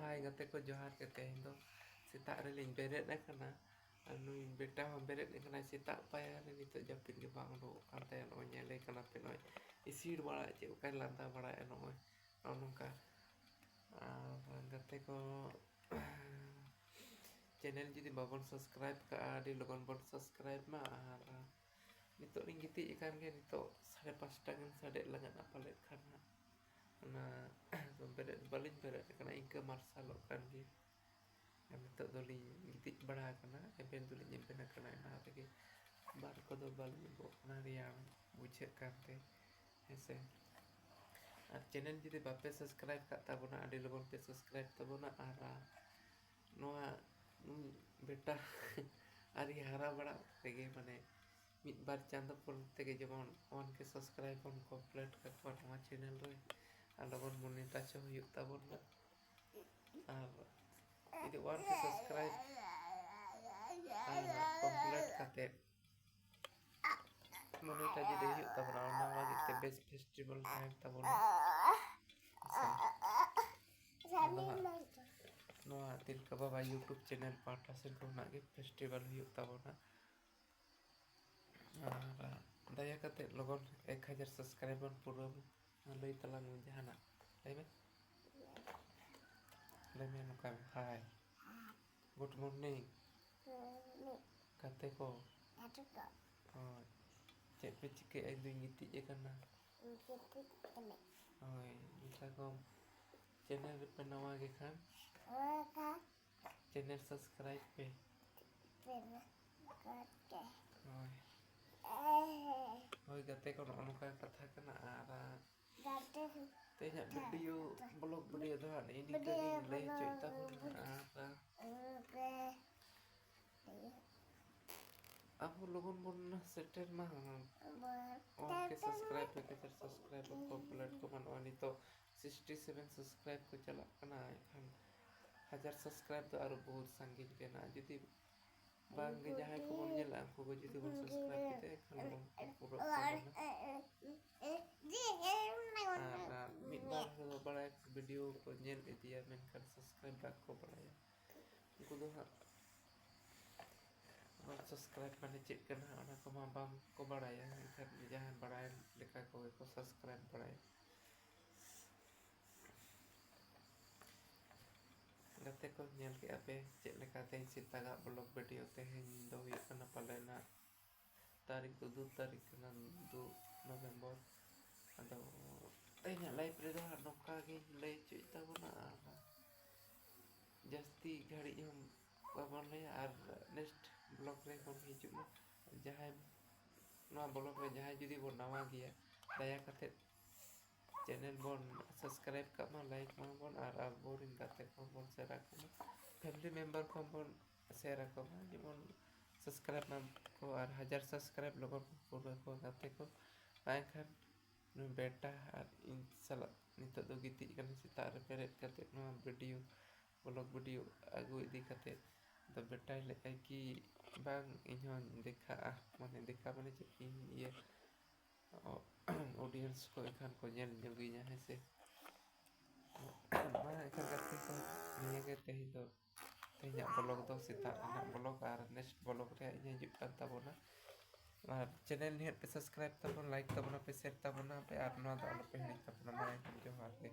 हाय गते को जोहार के तेहें दो सेता रे लिंग बेरेट ना कना नुई बेटा हम बेरेट ने कना सेता पाया रे नितो जापित के बांग दो कांते no nyele kana pe noy isir bala che ukai lanta bala noy nongka gate ko channel jadi babon subscribe ka adi logon bon subscribe ma nitok ring giti ikan ke nitok 5:30 kan sade langan apa lek kana na berat balin berat kana ingke marsal kan gi yang nitok doli giti bada kana eben doli nyempen kana na lagi bar ko do balin bo na riang buche kante ese ar channel jadi bape subscribe ka tabona adi logon pe subscribe tabona ara noa बेटा अरे हरा बड़ा तेगे माने मिद बार चांद पर तेगे जेमन ऑन के सब्सक्राइब ऑन कंप्लीट कर पर नवा चैनल रे अलगन मोनेटाइज हुयुग ताबन आर इदि ऑन के सब्सक्राइब कंप्लीट काते मोनेटाइज दे हुयुग ताबन ओना लागित ते बेस्ट फेस्टिवल टाइम ताबन नोआ तिलका बाबा यूट्यूब चैनल पाटा से कोना के फेस्टिवल हुयुग ताबना दया कते लगन 1000 सब्सक्राइबर पूरा लई तलांग जहाना लेमे नुका हाय गुड मॉर्निंग कते को चेक पे चिके आई दुई गिति ए करना ओय इसा को चैनल पे नवा के खान चैनल सब्सक्राइब पे ओय गते को नुका कथा कना आरा तेजा वीडियो ब्लॉग वीडियो दो ini kini ले cerita apa aku logon bon setel mah oke subscribe complete ko man oni to 67 subscribe ko chala kana kan 1000 subscribe to aru बहुत संगीत के ना जति bang ke jahay ko bon nyela aku ko jiti bon subscribe kita kan bon puro mid bar ko bala video ko nyel dia men kan subscribe dak ko bala ya ko do subscribe mane cek kan ona ko ma bam ko bala ya kan jahan bala leka ko subscribe bala ya gate ko nyel ke ape cek leka te sita ga blog video te do yu kana palena tarik 2 tarik kana 2 November ado nya live re do nokka ge le cerita bona jasti gari yang babon le ar next blog re kon hijuk jahay no blog re jahay judi bon nawa gya daya kate channel bon subscribe ka ma like ma bon ar boring kate ko bon share ko family member ko bon share ko jemon subscribe ma ko ar 1000 subscribe logo pura ko kate ko ay kan no beta ar insala nito do giti kan sita re peret kate no video blog video agu idi kate the beta le ki bang inyon dekha mane dekha mane ki ye audience ko ekan ko nyel joginya hese ma ekan kate ko niya ke te do tenya blog do sita na blog ar next blog re nya jukan tabona ar channel ni pe subscribe tabona like tabona pe share tabona pe ar no da pe ni tabona ma johar ke